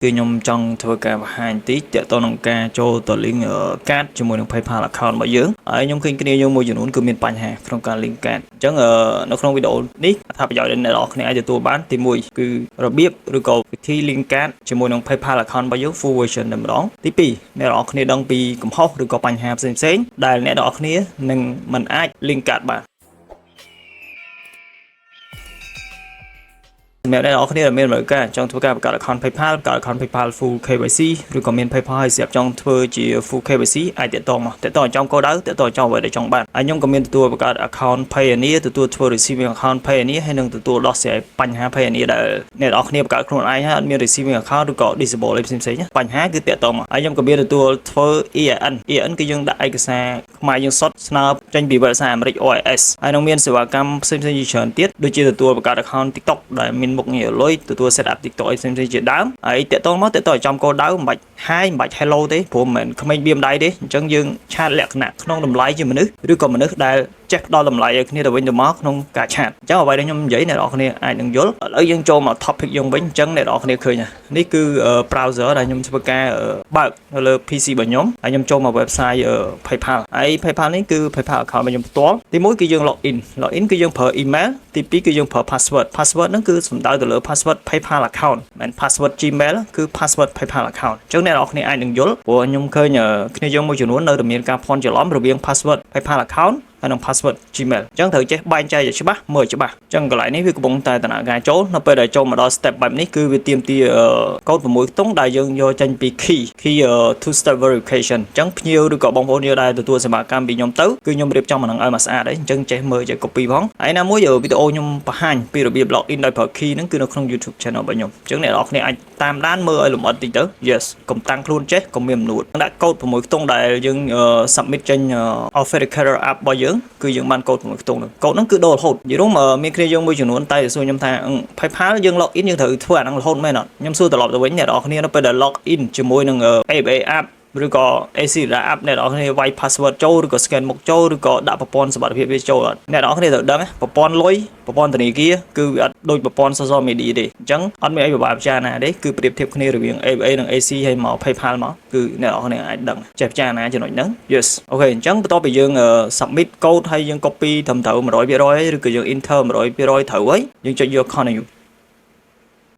គឺខ្ញុំចង់ធ្វើការបង្ហាញតិចទាក់ទងនឹងការចូលទៅ link កាតជាមួយនឹង PayPal account របស់យើងហើយខ្ញុំឃើញគ្នាយើងមួយចំនួនគឺមានបញ្ហាក្នុងការ link កាតអញ្ចឹងនៅក្នុងវីដេអូនេះអត្ថប្រយោជន៍ដែលអ្នកនរគ្នាអាចទទួលបានទី1គឺរបៀបឬក៏វិធី link កាតជាមួយនឹង PayPal account របស់យើង full version តែម្ដងទី2អ្នកនរគ្នាដឹងពីកំហុសឬក៏បញ្ហាផ្សេងៗដែលអ្នកនរគ្នានឹងមិនអាច link កាតបានសម្រាប់អ្នកនរគ្នាដែលមានតម្រូវការចង់ធ្វើការបង្កើត account PayPal បង្កើត account PayPal full KYC ឬក៏មាន PayPal ហើយស្រាប់ចង់ធ្វើជា full KYC អាចតាក់ទងចំគោលដៅតាក់ទងចំអ្វីដែលចង់បានហើយខ្ញុំក៏មានទទួលបង្កើត account Payoneer ទទួលធ្វើ receiving account Payoneer ហើយនឹងទទួលដោះស្រាយបញ្ហា Payoneer ដែលអ្នកនរគ្នាបង្កើតខ្លួនឯងហើយអត់មាន receiving account ឬក៏ disable អីផ្សេងៗបញ្ហាគឺតាក់ទងមកហើយខ្ញុំក៏មានទទួលធ្វើ EIN គឺយើងដាក់ឯកសារខ្មែរយើងសុទ្ធស្នើចេញពី website អាមេរិក OIS ហើយនឹងមានសេវាកម្មផ្សេងៗជាច្រើនទៀតដូចជាទទួលបង្កើត account TikTok ដែលមានមុខងារលុយទទួល set up TikTok អីផ្សេងៗជាដើមហើយតាក់ទងចំគោលដៅមិនបាច់ Hi មិនបាច់ Hello ទេព្រោះមិនក្មេងបៀមដៃទេអញ្ចឹងយើងឆាតលក្ខណៈក្នុងតម្លៃជាមនុស្សឬក៏មនុស្សដែលចេះផ្ដល់តម្លៃឲ្យគ្នាទៅវិញទៅមកក្នុងការឆាតអញ្ចឹងអ្វីដែលខ្ញុំនិយាយអ្នកនរគ្នាអាចនឹងយល់ឥឡូវយើងចូលមក topic យើងវិញអញ្ចឹងអ្នកនរគ្នាឃើញនេះគឺ browser ដែលខ្ញុំធ្វើការបើកនៅលើ PC របស់ខ្ញុំហើយខ្ញុំចូលមក website PayPal ហើយ PayPal នេះគឺ PayPal account របស់ខ្ញុំផ្ទាល់ទី1គឺយើង login គឺយើងប្រើ email ទី2គឺយើងប្រើ password ហ្នឹងគឺសំដៅទៅលើ password PayPal account មិន password Gmail គឺ password PayPal account អញ្ចឹងអ្នកនរគ្នាអាចនឹងយល់ព្រោះខ្ញុំឃើញគ្នាយើងមួយចំនួននៅតែមានការភ័ន្តច្រឡំរវាង password PayPal accountហើយនឹង password Gmail អញ្ចឹងត្រូវចេះបែងចែកឲ្យច្បាស់មើលច្បាស់អញ្ចឹងកន្លែងនេះវាកំពុងតែដំណើរការចូលនៅពេលដែលចូលមកដល់ step បែបនេះគឺវាទាមទារកូដ6ខ្ទង់ដែលយើងយកចេញពី key two step verification អញ្ចឹងភ្ញៀវឬក៏បងប្អូនយើងដែលទទួលសេវាកម្មពីខ្ញុំទៅគឺខ្ញុំរៀបចំអានឹងឲ្យមកស្អាតហើយអញ្ចឹងចេះមើលចេះ copy ផងហើយណាមួយវីដេអូខ្ញុំបង្ហាញពីរបៀប login ដោយប្រើ key ហ្នឹងគឺនៅក្នុង YouTube channel របស់ខ្ញុំអញ្ចឹងអ្នកនរគ្នាអាចតាមដានមើលឲ្យលម្អិតតិចទៅ yes កុំតាំងខ្លួនចេះកុំមានអំនួតដាក់កូដ6ខ្ទង់ដែលយើង submit ចេញ authenticator app របស់យើងគឺយើងបានកូដ6ខ្ទង់ហ្នឹងកូដហ្នឹងគឺដូររហូតនិយាយរួមមានគ្នាយើងមួយចំនួនតែសួរខ្ញុំថា PayPal យើង login យើងត្រូវធ្វើអាហ្នឹងរហូតមែនអត់ខ្ញុំសួរត្រឡប់ទៅវិញអ្នកនរគ្នានៅពេលដែល login ជាមួយនឹង ABA app ឬក៏ AC app អ្នកនរគ្នាវាយ password ចូលឬក៏ scan មុខចូលឬក៏ដាក់ប្រព័ន្ធសុវត្ថិភាពវាចូលអត់អ្នកនរគ្នាត្រូវដឹងប្រព័ន្ធលុយប្រព័ន្ធធនាគារគឺវាអត់ដូចប្រព័ន្ធ social media ទេអញ្ចឹងអត់មានអីពិបាកពិចារណាទេគឺប្រៀបធៀបគ្នារវាង ABA និង AC ហើយមក PayPal មកគឺអ្នកនរគ្នាអាចដឹងចេះពិចារណាចំណុចហ្នឹង yes អូខេអញ្ចឹងបន្ទាប់ពីយើង submit code ហើយយើង copy ត្រឹមត្រូវ 100% ឬក៏យើង enter 100% ត្រូវហើយយើងចុចយក continue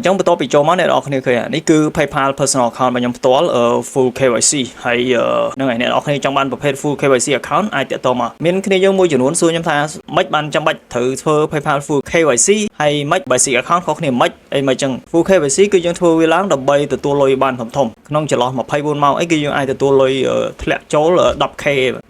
អញ្ចឹងបន្ទាប់ពីចូលមកអ្នកនរគ្នាឃើញនេះគឺ PayPal personal account របស់ខ្ញុំផ្ទាល់ full KYC ហើយនឹងឯអ្នកនរគ្នាចង់បានប្រភេទ full KYC account អាចតាក់ទងមកមានគ្នាយើងមួយចំនួនសួរខ្ញុំថាម៉េចបានចាំបាច់ត្រូវធ្វើ PayPal full KYC ហើយម៉េច basic account ខុសគ្នាម៉េចអីមិនអញ្ចឹង full KYC គឺយើងធ្វើវាឡើងដើម្បីទទួលលុយបានធំក្នុងចន្លោះ24ម៉ោងអីគឺយើងអាចទទួលលុយធ្លាក់ចូល 10k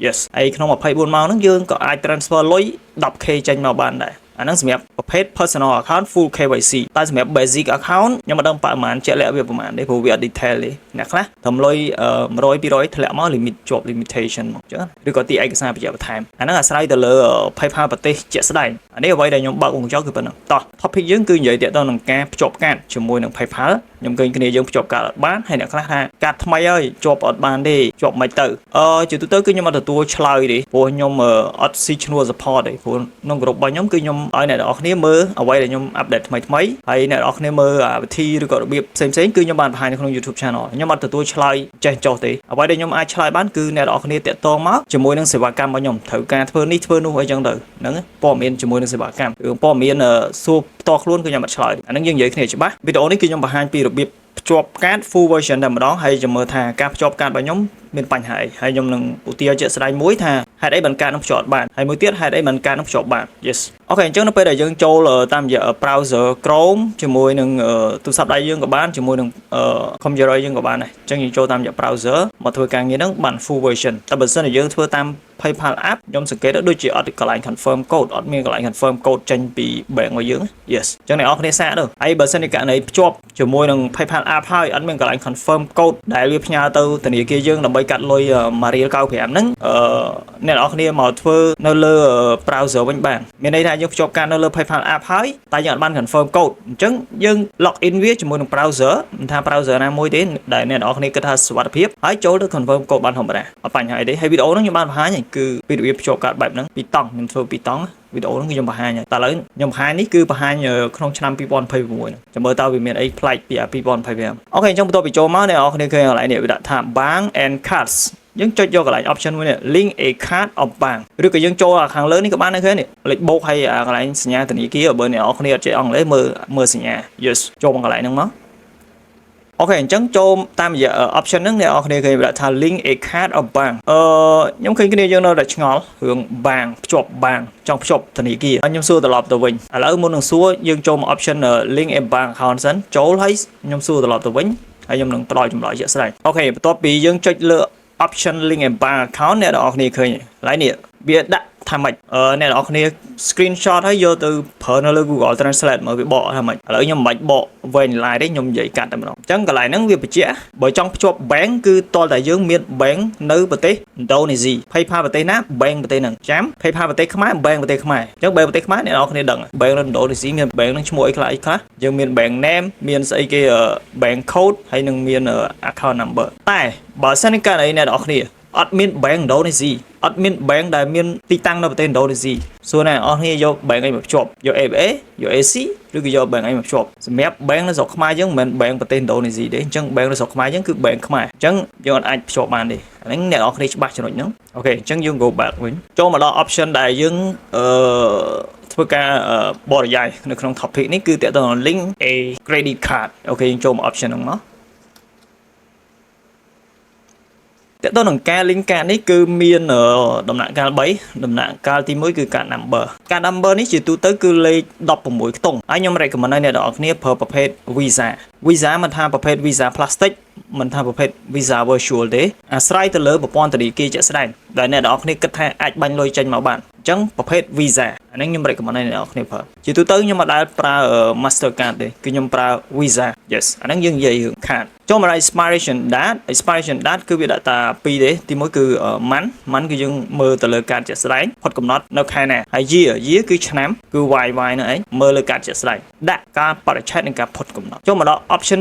yes ហើយក្នុង24ម៉ោងហ្នឹងយើងក៏អាច transfer លុយ 10k ចេញមកបានដែរអាហ្នឹងសម្រាប់ប្រភេទ personal account full KYC តែសម្រាប់ basic account ខ្ញុំមិនដឹងប្រហែលជាក់លាក់វាប្រហែលទេព្រោះវាអត់ detail ទេអ្នកខ្លះត្រឹមលុយ100 200ធ្លាក់មក limit ជាប់ limitation មកចឹងឬក៏ទីឯកសារបញ្ជាក់បន្ថែមអាហ្នឹងអាស្រ័យទៅលើ PayPal ប្រទេសជាក់ស្ដែងអានេះអ្វីដែលខ្ញុំបើកវងចោលគឺប៉ុណ្ណឹងតោះ topic យើងគឺនិយាយទាក់ទងនឹងការភ្ជាប់កាតជាមួយនឹង PayPal ខ្ញុំឃើញគ្នាយើងភ្ជាប់កាតអត់បានហើយអ្នកខ្លះថាកាតថ្មីហើយជាប់អត់បានទេជាប់មិនទៅជាទូទៅគឺខ្ញុំអត់ទទួលឆ្លើយទេព្រោះខ្ញុំអត់ស៊ីឈ្នួល support ទេព្រោះក្នុងក្រុមរបស់ខ្ញុំគឺខ្ញុំឲ្យអ្នកនរគ្នាមើលអ្វីដែលខ្ញុំអាប់ដេតថ្មីហើយអ្នកនរគ្នាមើលវិធីឬក៏របៀបផ្សេងគឺខ្ញុំបានបង្ហាញនៅក្នុង YouTube channel ខ្ញុំអត់ទទួលឆ្លើយចេះចោះទេអ្វីដែលខ្ញុំអាចឆ្លើយបានគឺអ្នកនរគ្នាតាក់ទងមកជាមួយនឹងសេវាកម្មរបស់ខ្ញុំត្រូវការធ្វើនេះធ្វើនោះអីចឹងទៅហ្នឹងព័ត៌មានជាមួយនឹងសេវាកម្មរឿងព័ត៌មានសួរផ្ទាល់ខ្លួនគឺខ្ញុំអត់ឆ្លើយអាហ្នឹងយើងនិយាយគ្នាច្បាស់វីដេអូនេះគឺខ្ញុំបង្ហាញពីរបៀបភ្ជាប់កាត full version តែម្ដងហើយចាំមើលថាការភ្ជាប់កាតរបស់ខ្ញុំមានបញ្ហាអីហើយខ្ញុំនឹងឧទាហរណ៍ជាក់ស្ដែងមួយថាហេតុអីបានកាតនឹងភ្ជាប់បានហើយមួយទៀតហេតុអីបានកាតនឹងភ្ជាប់បាន yes អូខេអញ្ចឹងនៅពេលដែលយើងចូលតាមរយៈ browser Chrome ជាមួយនឹងទូរស័ព្ទដៃយើងក៏បានជាមួយនឹងcomputer យើងក៏បានដែរអញ្ចឹងយើងចូលតាមរយៈ browser មកធ្វើការងារហ្នឹងបាន full version តែបើសិនជាយើងធ្វើតាម PayPal app ខ្ញុំសង្កេតដូចជាអត់កន្លែង confirm code អត់មានកន្លែង confirm code ចេញពី bank របស់យើង yes អញ្ចឹងអ្នកនរគ្នាសាកទៅហើយបើសិនជាករណីភ្ជាប់ជាមួយនឹង PayPal app ហើយអត់មានកន្លែង confirm code ដែលវាផ្ញើទៅធនាគារយើងដើម្បីកាត់លុយ1.95 ហ្នឹងអ្នកនរគ្នាមកធ្វើនៅលើ browser វិញបានមានន័យថាយើងភ្ជាប់កាតនៅលើ PayPal app ហើយតែយើងអត់បាន confirm code អញ្ចឹងយើង log in វាជាមួយនឹង browser មិនថា browser ណាមួយទេដែលអ្នកនរគ្នាគិតថាសុវត្ថិភាពហើយចូលទៅ confirm code បានធម្មតាអត់បញ្ហាអីទេហើយវីដេអូហ្នឹងខ្ញុំបានបង្ហាញគឺពីរបៀបភ្ជាប់កាតបែបហ្នឹងពីតង់ខ្ញុំធ្វើពីតង់ វីដេអូហ្នឹងគឺខ្ញុំបង្ហាញហើយតែឥឡូវខ្ញុំបង្ហាញនេះគឺបង្ហាញក្នុងឆ្នាំ2026ចាំមើលតើវាមានអីប្លែកពី2025អូខេអញ្ចឹងបន្ទាប់ពីចូលមកអ្នកនរគ្នាឃើញកន្លែងនេះវាដាក់ថា bank and cards យើងចុចយកកន្លែង option មួយនេះ link a card of bank ឬក៏យើងចូលខាងលើនេះក៏បានដែរឃើញនេះលេខបូកហើយកន្លែងសញ្ញាធនាគារបើអ្នកនរគ្នាអត់ចេះអង់គ្លេសមើលសញ្ញា yes ចូលមកកន្លែងហ្នឹងមកអូខេអញ្ចឹងចូលតាមរយៈ option ហ្នឹងអ្នកនរគ្នាឃើញវាដាក់ថា link a card of bank ខ្ញុំឃើញគ្នាយើងនៅតែឆ្ងល់រឿង bank ភ្ជាប់ bank ចង់ភ្ជាប់ធនាគារខ្ញុំសួរត្រឡប់ទៅវិញឥឡូវមុននឹងសួរយើងចូលមក option link a bank account សិនចូលហើយខ្ញុំសួរត្រឡប់ទៅវិញហើយខ្ញុំនឹងផ្ដល់ចម្លើយជាក់ស្ដែងអូខេបន្ទាប់ពីយើងចុចលើ option link a bank account អ្នកនរគ្នាឃើញឡើយនេះវាដាក់ថាម៉េចអ្នកនរគ្នា screenshot ហើយយកទៅប្រើនៅលើ Google Translate មកវាបកថាម៉េចឥឡូវខ្ញុំមិនបាច់បកវែងឡាយទេខ្ញុំនិយាយកាត់តែម្ដងអញ្ចឹងកន្លែងហ្នឹងវាបញ្ជាក់បើចង់ភ្ជាប់ bank គឺតលតែយើងមាន bank នៅប្រទេសឥណ្ឌូនេស៊ី PayPal ប្រទេសណា bank ប្រទេសហ្នឹងចាំ PayPal ប្រទេសខ្មែរ bank ប្រទេសខ្មែរអញ្ចឹង bank ប្រទេសខ្មែរអ្នកនរគ្នាដឹង bank នៅឥណ្ឌូនេស៊ីមាន bank ហ្នឹងឈ្មោះអីខ្លះយើងមាន bank name មានស្អីគេ bank code ហើយនឹងមាន account number តែបើសិនករណីអ្នកនរគ្នាអត់មាន bank ឥណ្ឌូនេស៊ីអត់មាន bank ដែលមានទីតាំងនៅប្រទេសឥណ្ឌូនេស៊ីសួរណាអស់គ្នាយក bank អីមកភ្ជាប់យក ABA យក AC ឬក៏យក bank អីមកភ្ជាប់សម្រាប់ bank នៅស្រុកខ្មែរយើងមិនមែន bank ប្រទេសឥណ្ឌូនេស៊ីទេអញ្ចឹង bank នៅស្រុកខ្មែរយើងគឺ bank ខ្មែរអញ្ចឹងយើងអាចភ្ជាប់បានទេអាហ្នឹងអ្នកនរគ្នាច្បាស់ចំណុចហ្នឹងអូខេអញ្ចឹងយើង go back វិញចូលមកដល់ option ដែលយើងធ្វើការបរិយាយនៅក្នុង topic នេះគឺតើតើ link a credit card អូខេយើងចូលមក option ហ្នឹងមកតើតើនឹងការ link card នេះគឺមានដំណាក់កាល3ដំណាក់កាលទី1គឺការ number ការ number នេះជាទូទៅគឺលេខ16ខ្ទង់ហើយខ្ញុំ recommend ឲ្យអ្នកនរគ្នាប្រើប្រភេទ Visa មិនថាប្រភេទ Visa Plastic មិនថាប្រភេទ Visa Virtual ទេអាស្រ័យទៅលើប្រព័ន្ធធនាគារជាក់ស្ដែងដែលអ្នកនរគ្នាគិតថាអាចបាញ់លុយចេញមកបានអញ្ចឹងប្រភេទ Visa អានេះខ្ញុំ recommend ឲ្យអ្នកនរគ្នាប្រើជាទូទៅខ្ញុំមិនដែលប្រើ Mastercard ទេគឺខ្ញុំប្រើ Visa yes អាហ្នឹងយើងនិយាយរឿង card ចូលមកដល់ expiration date គឺវាដាក់តា2ទេទី1គឺម៉ាន់គឺយើងមើលទៅលើកាតជាក់ស្ដែងផុតកំណត់នៅខែណាហើយ year គឺឆ្នាំគឺ YY ហ្នឹងឯងមើលលើកាតជាក់ស្ដែងដាក់ការបរិច្ឆេទនិងការផុតកំណត់ចូលមកដល់ option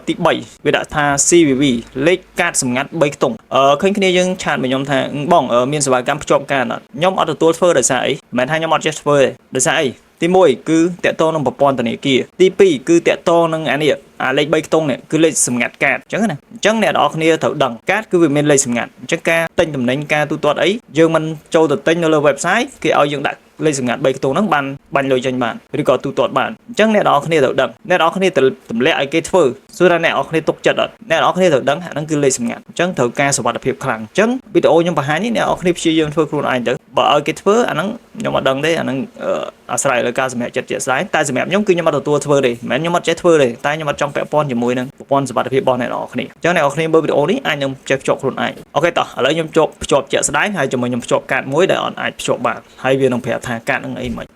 ទី3វាដាក់ថា CVV លេខកាតសម្ងាត់3ខ្ទង់ឃើញគ្នាយើងឆាតមកខ្ញុំថាបងមានសេវាកម្មភ្ជាប់កាតអត់ខ្ញុំអត់ទទួលធ្វើដោយសារអីមិនមែនថាខ្ញុំអត់ចេះធ្វើទេដោយសារអីទី1គឺតាក់ទងនឹងប្រព័ន្ធធនាគារទី2គឺតាក់ទងនឹងអានេះអាលេខ3ខ្ទង់នេះគឺលេខសម្ងាត់កាតអញ្ចឹងណាអញ្ចឹងអ្នកនរគ្នាត្រូវដឹងកាតគឺវាមានលេខសម្ងាត់អញ្ចឹងការទិញតំណែងការទូទាត់អីយើងមិនចូលទៅទិញនៅលើ website គេឲ្យយើងដាក់លេខសម្ងាត់3ខ្ទង់ហ្នឹងបានបាញ់លុយចេញបានឬក៏ទូទាត់បានអញ្ចឹងអ្នកនរគ្នាត្រូវដឹងអ្នកនរគ្នាត្រូវទម្លាក់ឲ្យគេធ្វើសួរថាអ្នកនរគ្នាទុកចិត្តអត់អ្នកនរគ្នាត្រូវដឹងហ្នឹងគឺលេខសម្ងាត់អញ្ចឹងត្រូវការសុវត្ថិភាពខ្លាំងអញ្ចឹងវីដេអូខ្ញុំបង្ហាញនេះអ្នកនរគ្នាព្យាយាមធ្វើខ្លួនឯងទៅបើឲ្យគេធ្វើអាហ្នឹងខ្ញុំអត់ដឹងទេអាហ្នឹងអាស្រ័យលើការសម្រេចចិត្តជាក់ស្ដែងតែសម្រាប់ខ្ញុំគឺខ្ញុំអត់ទទួលធ្វើទេមិនមែនខ្ញុំអត់ចេះធ្វើទេតែខ្ញុំអត់ចង់ពាក់ព័ន្ធជាមួយនឹងប្រព័ន្ធសុវត្ថិភាពរបស់អ្នកនរគ្នាអញ្ចឹងអ្នកនរគ្នាមើលវីដេអូនេះអាចនឹងចេះភ្ជាប់ខ្លួនឯងអូខេតោះឥឡូវខ្ញុំភ្ជាប់ជាក់ស្ដែងហើយជាមួយខ្ញុំភ្ជាប់កាតមួយដែលអត់អាចភ្ជាប់បានហើយវានឹងប្រាប់ថាកាតនឹងអីមិន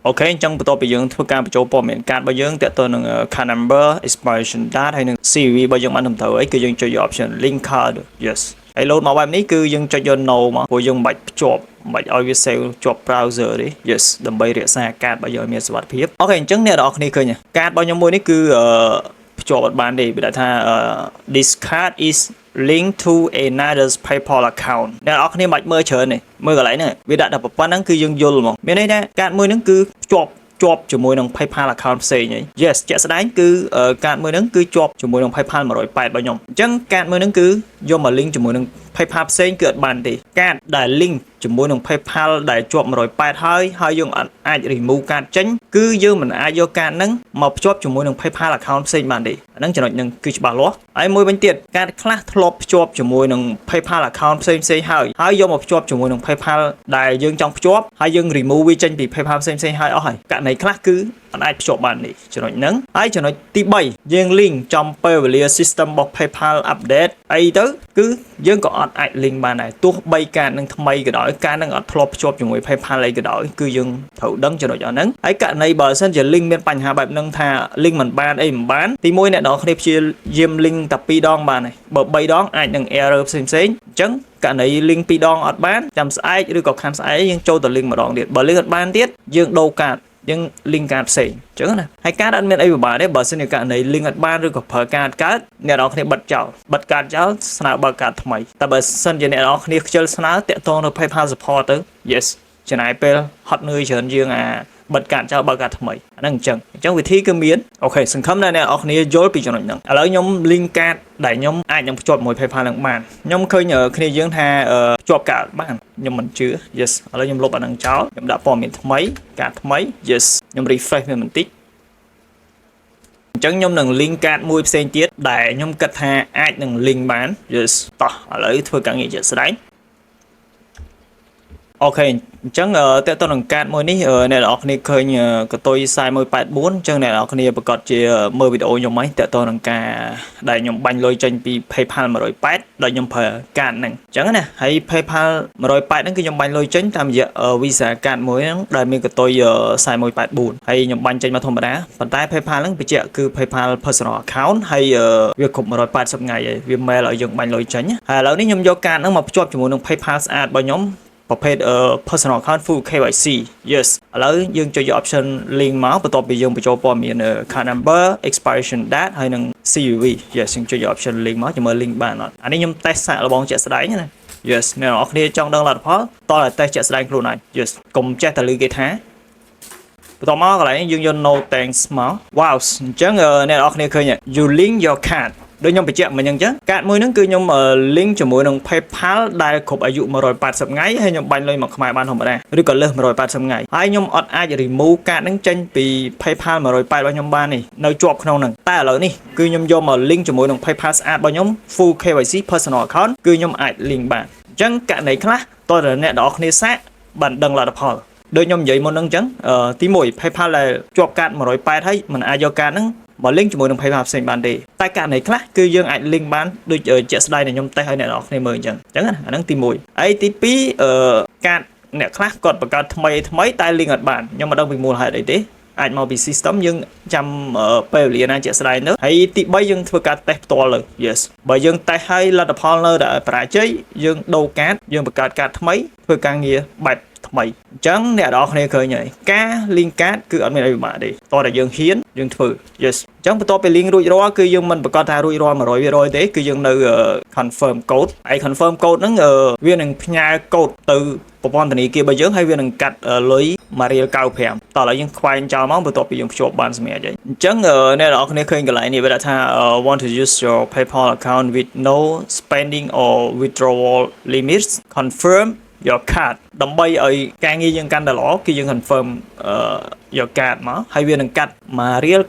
អូខេអញ្ចឹងបន្ទាប់ពីយើងធ្វើការបញ្ចូលព័ត៌មានកាតរបស់យើងទាក់ទងនឹង card number expiration date ហើយនឹង CVV របស់យើងបានត្រឹមត្រូវអីគឺយើងចុចយក option link card yes ហើយ load មកបែបនេះគឺយើងចុចយក no មកព្រោះយើងមិនបាច់ភ្ជាប់មិនឲ្យវា save ជាប់ browser ទេ yes ដើម្បីរក្សាកាតរបស់យើងឲ្យមានសុវត្ថិភាពអូខេអញ្ចឹងអ្នកនរគ្នាឃើញកាតរបស់ខ្ញុំមួយនេះគឺភ្ជាប់អត់បានទេវាដាក់ថា this card is linked to another's PayPal account អ្នកនរគ្នាមិនបាច់មើលច្រើនទេមើលកន្លែងហ្នឹងវាដាក់តែប៉ុណ្្នឹងគឺយើងយល់ហ្មងមានន័យថាកាតមួយហ្នឹងគឺភ្ជាប់ជាមួយនឹង PayPal account ផ្សេងហី yes ជាក់ស្ដែងគឺកាតមួយហ្នឹងគឺជាប់ជាមួយនឹង PayPal 108របស់ខ្ញុំអញ្ចឹងកាតមួយហ្នឹងគឺយកមក link ជាមួយនឹង PayPal ផ្សេងគឺអត់បានទេកាតដែល link ជាមួយនឹង PayPal ដែលជាប់108ហើយយើងអាច remove កាតចេញគឺយើងមិនអាចយកកាតហ្នឹងមកភ្ជាប់ជាមួយនឹង PayPal account ផ្សេងបានទេអាហ្នឹងចំណុចហ្នឹងគឺច្បាស់លាស់ហើយមួយវិញទៀតកាតខ្លះធ្លាប់ភ្ជាប់ជាមួយនឹង PayPal account ផ្សេងហើយយកមកភ្ជាប់ជាមួយនឹង PayPal ដែលយើងចង់ភ្ជាប់ហើយយើង remove វាចេញពី PayPal ផ្សេងហើយអស់ហើយករណីខ្លះគឺអត់អាចភ្ជាប់បានទេចំណុចហ្នឹងហើយចំណុចទី3យើង link ចំពេលវេលា system របស់ PayPal update អីទៅគឺយើងក៏អត់អាច link បានដែរទោះបីកាតនឹងថ្មីក៏ដោយកាតនឹងអត់ធ្លាប់ភ្ជាប់ជាមួយ PayPal អីក៏ដោយគឺយើងត្រូវដឹងចំណុចហ្នឹងហើយករណីបើសិនជា link មានបញ្ហាបែបហ្នឹងថា link មិនបានអីមិនបានទី1អ្នកនរគ្នាព្យាយាម link តែ2ដងបានហើយបើ3ដងអាចនឹង error ផ្សេងអញ្ចឹងករណី link 2ដងអត់បានចាំស្អែកឬក៏ខាន់ស្អែកយើងចូលទៅ link ម្ដងទៀតបើ link អត់បានទៀតយើងដូរកាតយើង link កាតផ្សេងអញ្ចឹងណាហើយកាតអត់មានអីពិបាកទេបើសិនជាករណី link អត់បានឬក៏ប្រើកាតកើតអ្នកនរគ្នាបិទកាតចោលស្នើបើកកាតថ្មីតែបើសិនជាអ្នកនរគ្នាខ្ជិលស្នើតាក់ទងនៅ PayPal support ទៅ yes ចំណាយពេលហត់នឿយច្រើនជាងបិទកាតចោលបើកកាតថ្មីអាហ្នឹងអញ្ចឹងវិធីគឺមានអូខេសង្ឃឹមថាអ្នកនរគ្នាយល់ពីចំណុចហ្នឹងឥឡូវខ្ញុំ link កាតដែលខ្ញុំអាចនឹងភ្ជាប់ជាមួយ PayPal នឹងបានខ្ញុំឃើញគ្នាយើងថាភ្ជាប់កាតបានខ្ញុំមិនជឿ yes ឥឡូវខ្ញុំលុបអាហ្នឹងចោលខ្ញុំដាក់ព័ត៌មានថ្មីកាតថ្មី yes ខ្ញុំ refresh វាបន្តិចអញ្ចឹងខ្ញុំនឹង link កាតមួយផ្សេងទៀតដែលខ្ញុំគិតថាអាចនឹង link បាន yes តោះឥឡូវធ្វើការងារជាក់ស្ដែងអូខេអញ្ចឹងតើតើនឹងកាតមួយនេះអ្នកនរគ្នាឃើញកតុយ4184អញ្ចឹងអ្នកនរគ្នាប្រកាសជាមើលវីដេអូខ្ញុំហ្នឹងតើតើនឹងការដែលខ្ញុំបាញ់លុយចេញពី PayPal 108ដោយខ្ញុំប្រើកាតហ្នឹងអញ្ចឹងណាហើយ PayPal 108ហ្នឹងគឺខ្ញុំបាញ់លុយចេញតាមរយៈ Visa កាតមួយហ្នឹងដែលមានកតុយ4184ហើយខ្ញុំបាញ់ចេញមកធម្មតាប៉ុន្តែ PayPal ហ្នឹងបញ្ជាក់គឺ PayPal personal account ហើយវាគ្រប់180ថ្ងៃហើយវា mail ឲ្យយើងបាញ់លុយចេញហើយឥឡូវនេះខ្ញុំយកកាតហ្នឹងមកភ្ជាប់ជាមួយនឹង PayPal ស្អាតរបស់ខ្ញុំប្រភេទ personal account full KYC yes ឥឡូវយើងចុចយក option link មកបន្ទាប់ពីយើងបញ្ចូលព័ត៌មាន card number expiration date ហើយនិង CVV yes យើងចុចយក option link មកជាមួយ link បានអត់អានេះខ្ញុំ test សាកល្បងជាក់ស្ដែងណា yes អ្នកនរគ្នាចង់ដឹងលទ្ធផលតោះតែ test ជាក់ស្ដែងខ្លួនឯង yes កុំចេះតែឮគេថាបន្ទាប់មកកន្លែងយើងយក no thanks មក wow អញ្ចឹងអ្នកនរគ្នាឃើញ you link your cardដូចខ្ញុំបញ្ជាក់មិញអញ្ចឹងកាតមួយហ្នឹងគឺខ្ញុំ link ជាមួយនឹង PayPal ដែលគ្រប់អាយុ180ថ្ងៃហើយខ្ញុំបាញ់លុយមកខ្មែរបានធម្មតាឬក៏លើស180ថ្ងៃហើយខ្ញុំអត់អាច remove កាតហ្នឹងចេញពី PayPal 108របស់ខ្ញុំបាននេះនៅជាប់ក្នុងហ្នឹងតែឥឡូវនេះគឺខ្ញុំយកមក link ជាមួយនឹង PayPal ស្អាតរបស់ខ្ញុំ full KYC personal account គឺខ្ញុំអាច link បានអញ្ចឹងករណីខ្លះតើអ្នកនរគ្នាសាកបានដឹងលទ្ធផលដូចខ្ញុំនិយាយមុនហ្នឹងអញ្ចឹងទី1 PayPal ដែលជាប់កាត108ហើយមិនអាចយកកាតហ្នឹងមក link ជាមួយនឹង PayPal ផ្សេងបានទេតែករណីខ្លះគឺយើងអាច link បានដូចជាក់ស្ដែងដែលខ្ញុំតេស្តឲ្យអ្នកនរគ្នាមើលអញ្ចឹងអាហ្នឹងទី1ហើយទី2កាតអ្នកខ្លះគាត់បង្កើតថ្មីតែ link អត់បានខ្ញុំមិនដឹងពីមូលហេតុអីទេអាចមកពី system យើងចាំពេលវេលាណាជាក់ស្ដែងទៅហើយទី3យើងធ្វើការតេស្តផ្ទាល់ទៅ yes បើយើងតេស្តឲ្យលទ្ធផលនៅតែបរាជ័យយើងដូរកាតយើងបង្កើតកាតថ្មីធ្វើការងារបែបថ្មីអញ្ចឹងអ្នកនរគ្នាឃើញហើយការ link កាតគឺអត់មានអីពិបាកទេតោះតែយើងហ៊ានយើងធ្វើ yes អញ្ចឹងបន្ទាប់ពី link រួចរាល់គឺយើងមិនប្រកាសថារួចរាល់ 100% ទេគឺយើងនៅ confirm code ហើយ confirm code ហ្នឹងវានឹងផ្ញើ code ទៅប្រព័ន្ធធនាគាររបស់យើងហើយវានឹងកាត់លុយ1.95រៀលតោះឥឡូវយើងខ្វែងចោលមកបន្ទាប់ពីយើងភ្ជាប់បានសម្រាប់ហើយអញ្ចឹងអ្នកនរគ្នាឃើញកន្លែងនេះវាថា want to use your PayPal account with no spending or withdrawal limits confirm your card ដើម្បីឲ្យការងារយើងកាន់តែល្អគឺយើង confirm your card មកហើយវានឹងកាត់1.95រៀល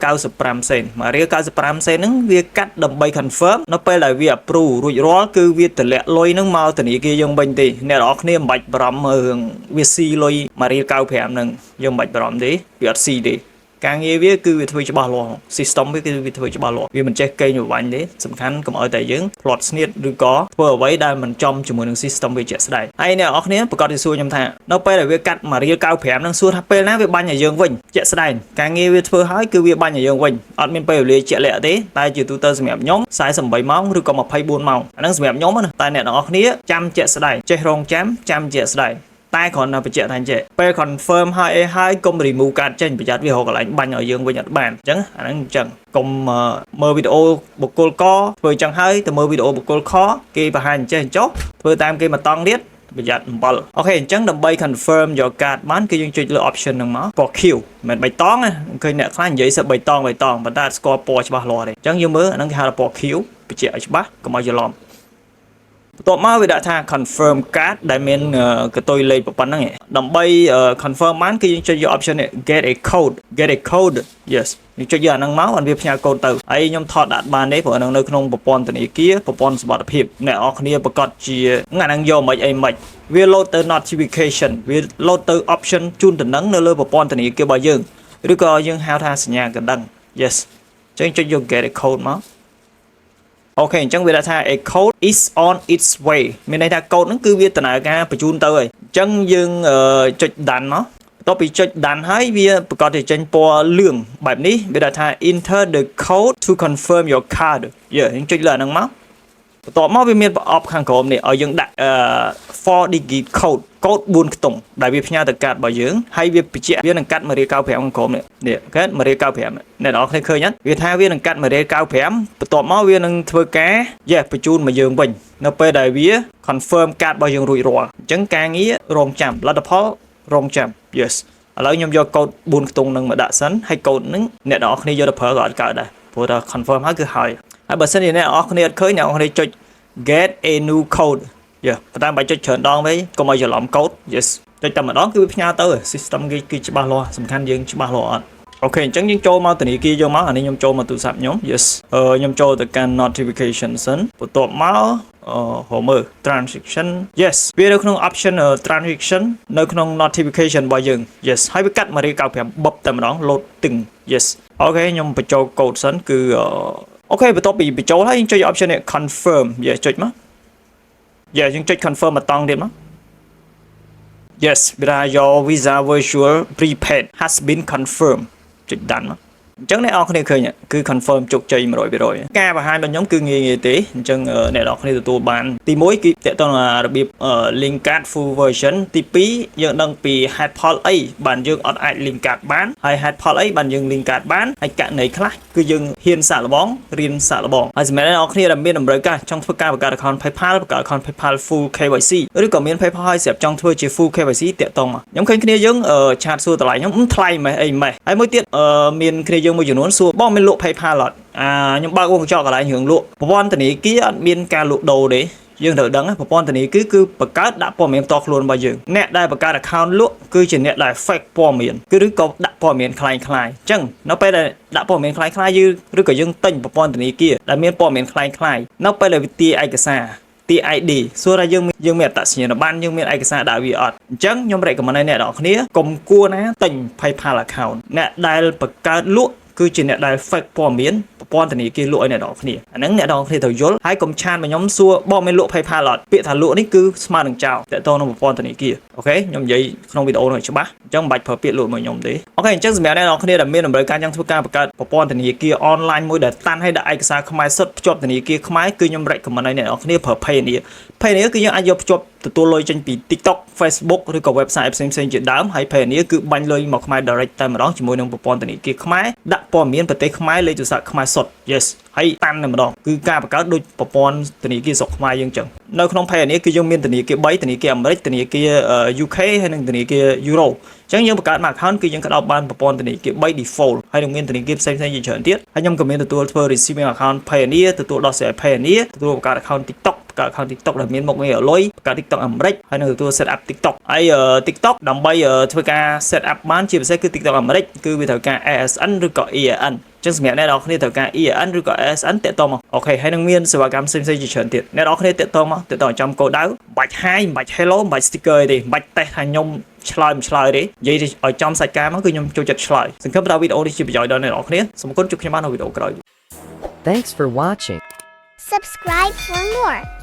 1.95រៀលហ្នឹងវាកាត់ដើម្បី confirm នៅពេលដែលវា approve រួចរាល់គឺវាតម្លាក់លុយហ្នឹងមកធនាគារយើងវិញទេអ្នកនរគ្នាមិនបាច់បារម្ភរឿងវាស៊ីលុយ1.95រៀលហ្នឹងយើងមិនបាច់បារម្ភទេវាអត់ស៊ីទេការងារវាគឺវាធ្វើច្បាស់លាស់ system វាគឺវាធ្វើច្បាស់លាស់វាមិនចេះកេងប្រវ័ញ្ចទេសំខាន់កុំឲ្យតែយើងផ្លត់ស្នៀតឬក៏ធ្វើអ្វីដែលមិនចំជាមួយនឹង system វាជាក់ស្ដែងហើយអ្នកនរគ្នាប្រកាសជាសួរខ្ញុំថានៅពេលដែលវាកាត់1.95រៀលហ្នឹងសួរថាពេលណាវាបាញ់ឲ្យយើងវិញជាក់ស្ដែងការងារវាធ្វើហើយគឺវាបាញ់ឲ្យយើងវិញអត់មានពេលវេលាជាក់លាក់ទេតែជាទូទៅសម្រាប់ខ្ញុំ48ម៉ោងឬក៏24ម៉ោងអាហ្នឹងសម្រាប់ខ្ញុំណាតែអ្នកនរគ្នាចាំជាក់ស្ដែងចេះរងចាំជាក់ស្ដែងតែគ្រាន់តែបញ្ជាក់ថាអញ្ចឹងពេល confirm ហើយកុំ remove កាតចេញប្រយ័ត្នវារកកន្លែងបាញ់ឲ្យយើងវិញអត់បានអញ្ចឹងអាហ្នឹងអញ្ចឹងកុំមើលវីដេអូបុគ្គលកធ្វើអញ្ចឹងហើយទៅមើលវីដេអូបុគ្គលខគេបង្ហាញអញ្ចឹងចុះធ្វើតាមគេមកតង់ទៀតប្រយ័ត្នអំបិលអូខេអញ្ចឹងដើម្បី confirm your card បានគឺយើងចុចលើ option ហ្នឹងមកពណ៌ខៀវមិនបៃតងណាឃើញអ្នកខ្លះនិយាយសឹកបៃតងប៉ុន្តែអត់ស្គាល់ពណ៌ច្បាស់លាស់ទេអញ្ចឹងយើងមើលអាហ្នឹងគេហៅថាពណ៌ខៀវបញ្ជាក់ឲ្យច្បាស់កុំឲ្យច្រឡំបន្ទាប់មកវាដាក់ថា confirm card ដែលមានកតុយលេខប៉ុណ្ណឹងដើម្បី confirm បានគឺយើងចុចយក option នេះ get a code yes យើងចុចយកអាហ្នឹងមកវាផ្ញើកូដទៅហើយខ្ញុំថតដាក់បានទេព្រោះអាហ្នឹងនៅក្នុងប្រព័ន្ធធនាគារប្រព័ន្ធសុវត្ថិភាពអ្នកនរគ្នាប្រកាសជាអាហ្នឹងយកមិនអីមិនវា load ទៅ notification វា load ទៅ option ជូនតំណែងនៅលើប្រព័ន្ធធនាគាររបស់យើងឬក៏យើងហៅថាសញ្ញាកណ្ដឹង yes ចឹងចុចយក get a code មកអូខេអញ្ចឹងវាថា a code is on its way មានន័យថាកូដហ្នឹងគឺវាដំណើរការបញ្ជូនទៅហើយអញ្ចឹងយើងចុចដានមកបន្ទាប់ពីចុចដានហើយវាប្រកាសជាចេញពណ៌លឿងបែបនេះវាថា enter the code to confirm your card យើងចុចលើអាហ្នឹងមកបន្ទាប់មកវាមានប្រអប់ខាងក្រោមនេះឲ្យយើងដាក់4 digit code កូដ4ខ្ទង់ដែលវាផ្ញើទៅកាតរបស់យើងហើយវាបញ្ជាក់វានឹងកាត់1.95រៀលខាងក្រោមនេះកាត់1.95រៀលអ្នកនរគ្នាឃើញអត់វាថាវានឹងកាត់1.95រៀលបន្ទាប់មកវានឹងធ្វើការបញ្ជូនមកយើងវិញនៅពេលដែលវា confirm កាតរបស់យើងរួចរាល់អញ្ចឹងការងាររងចាំលទ្ធផល រងចាំ yes ឥឡូវខ្ញុំយកកូដ4ខ្ទង់នឹងមកដាក់សិនហើយកូដហ្នឹងអ្នកនរគ្នាយកទៅប្រើក៏អត់កើតដែរព្រោះថា confirm ហើយគឺហើយបើសិនជាអ្នកនរគ្នាអត់ឃើញអ្នកនរគ្នាចុច get a new code ប៉ុន្តែមិនបាច់ចុចច្រើនដងទេកុំឲ្យច្រឡំកូដ yes ចុចតែម្ដងគឺវាផ្ញើទៅ system គេគឺច្បាស់លាស់សំខាន់យើងច្បាស់លាស់អត់អូខេអញ្ចឹងយើងចូលមកធនាគារយកមកអានេះខ្ញុំចូលមកទូរស័ព្ទខ្ញុំ yes ខ្ញុំចូលទៅកាន់ notification សិនបន្ទាប់មកហៅមើល transaction yes វានៅក្នុង option transaction នៅក្នុង notification របស់យើង yes ហើយវាកាត់មករៀល95បុបតែម្ដង load ទឹង yes អូខេខ្ញុំបញ្ចូលកូដសិនគឺអូខេបន្ទាប់ពីបញ្ចូលហើយយើងចុច option នេះ confirm yes ចុចមក yes យើងចុច confirm មកតង់ទៀតមក yes វាថា your visa virtual prepaid has been confirmed ចុចដានមកអញ្ចឹងអ្នកនរគ្នាឃើញគឺ confirm ជោគជ័យ 100% ការបង្ហាញរបស់ខ្ញុំគឺងាយទេអញ្ចឹងអ្នកនរគ្នាទទួលបានទី1គឺតើតើរបៀប link card full version ទី2យើងដឹងពី head poll អីបានយើងអត់អាច link card បានហើយ head poll អីបានយើង link card បានហើយករណីខ្លះគឺយើងហ៊ានសាកល្បងរៀនសាកល្បងហើយសម្រាប់អ្នកនរគ្នាដែលមានតម្រូវការចង់ធ្វើការបង្កើត account PayPal បង្កើត account PayPal full KYC ឬក៏មាន PayPal ហើយស្រាប់ចង់ធ្វើជា full KYC តាក់ទងមកខ្ញុំឃើញគ្នាយើងឆាតសួរតម្លៃខ្ញុំថ្លៃម៉េះអីម៉េះហើយមួយទៀតមានគ្នាយើងមួយចំនួនសួរបងមានលក់ PayPal អត់ខ្ញុំបើកវងកញ្ចក់កន្លែងរឿងលក់ប្រព័ន្ធធនាគារអត់មានការលក់ដូរទេយើងត្រូវដឹងប្រព័ន្ធធនាគារគឺបង្កើតដាក់ព័ត៌មានផ្ទាល់ខ្លួនរបស់យើងអ្នកដែលបង្កើត account លក់គឺជាអ្នកដែល fake ព័ត៌មានគឺឬក៏ដាក់ព័ត៌មានคล้ายៗអញ្ចឹងនៅពេលដែលដាក់ព័ត៌មានคล้ายៗឬក៏យើងទិញប្រព័ន្ធធនាគារដែលមានព័ត៌មានคล้ายៗនៅពេលដែលវាទាយឯកសារទី ID សួរថាយើងមានអត្តសញ្ញាណប័ណ្ណយើងមានឯកសារដាក់វាអត់អញ្ចឹងខ្ញុំ recommend ឲ្យអ្នកនរគ្នាកុំគួរណាទិញ PayPal account អ្នកដែលបង្កើតលក់គឺជាអ្នកដែល fake ព័ត៌មានប្រព័ន្ធធនាគារលក់ឲ្យអ្នកនរគ្នាអាហ្នឹងអ្នកនរគ្នាត្រូវយល់ហើយកុំឆានមកខ្ញុំសួរបងមានលក់ PayPal អត់ពាក្យថាលក់នេះគឺស្មើនឹងចោលតើតើក្នុងប្រព័ន្ធធនាគារអូខេខ្ញុំនិយាយក្នុងវីដេអូនេះច្បាស់អញ្ចឹងមិនបាច់ប្រើពាក្យលក់មកខ្ញុំទេអូខេអញ្ចឹងសម្រាប់អ្នកនរគ្នាដែលមានតម្រូវការចង់ធ្វើការបង្កើតប្រព័ន្ធធនាគារ online មួយដែលតាន់ឲ្យដាក់ឯកសារខ្មែរសុទ្ធភ្ជាប់ធនាគារខ្មែរគឺខ្ញុំ recommend ឲ្យអ្នកនរគ្នាប្រើ Payoneer គឺយើងអាចយកភ្ជាប់ទទួលលុយចេញពី TikTok Facebook ឬក៏ website ផ្សេងៗជាដើមហើយ Payoneer គឺបាញ់លុយមកខ្មែរ direct តែម្ដងជាមួយនឹងប្រព័ន្ធធនាគារខ្មែរដាក់ព័ត៌មានប្រទេសខ្មែរលេខទូរស័ព្ទខ្មែរសុទ្ធ yes ហើយតាន់តែម្ដងគឺការបង្កើតដូចប្រព័ន្ធធនាគារស្រុកខ្មែរយើងចឹងនៅក្នុង Payoneer គឺយើងមានធនាគារ3ធនាគារអាមេរិកធនាគារ UK ហើយនិងធនាគារ Euro អញ្ចឹងយើងបង្កើតមក account គឺយើងក្តោបបានប្រព័ន្ធធនាគារ3 default ហើយនឹងមានធនាគារផ្សេងៗជាច្រើនទៀតហើយខ្ញុំក៏មានទទួលធ្វើ receiving account Payoneer ទទួលដោះស្រាយ Payoneer ទទួលបង្កើត account TikTok account TikTok ដែលមានមុខងារលុយបង្កើត TikTok អាមេរិកហើយនឹងទទួល set up TikTok ហើយ TikTok ដើម្បីធ្វើការ set up បានជាពិសេសគឺ TikTok អាមេរិកគឺវាត្រូវការ ASN ឬក៏ EAN ចឹងសម្រាប់អ្នកនរគ្នាត្រូវការ EAN ឬក៏ ASN តាក់ទងមកអូខេហើយនឹងមានសេវាកម្មផ្សេងៗជាច្រើនទៀតអ្នកនរគ្នាតាក់ទងមកតាក់ទងចំគោលដៅបាច់ Hi បាច់ Hello បាច់ sticker ទេបាច់តេស្តថាខ្ញុំឆ្លើយមិនឆ្លើយទេនិយាយឲ្យចំសាច់ការមកគឺខ្ញុំចូលចិត្តឆ្លើយសង្ឃឹមថាវីដេអូនេះជាប្រយោជន៍ដល់អ្នកនរគ្នាសូមអរគុណជួបគ្នាបាននៅវីដេអូក្រោយ Thanks for watching. Subscribe for more.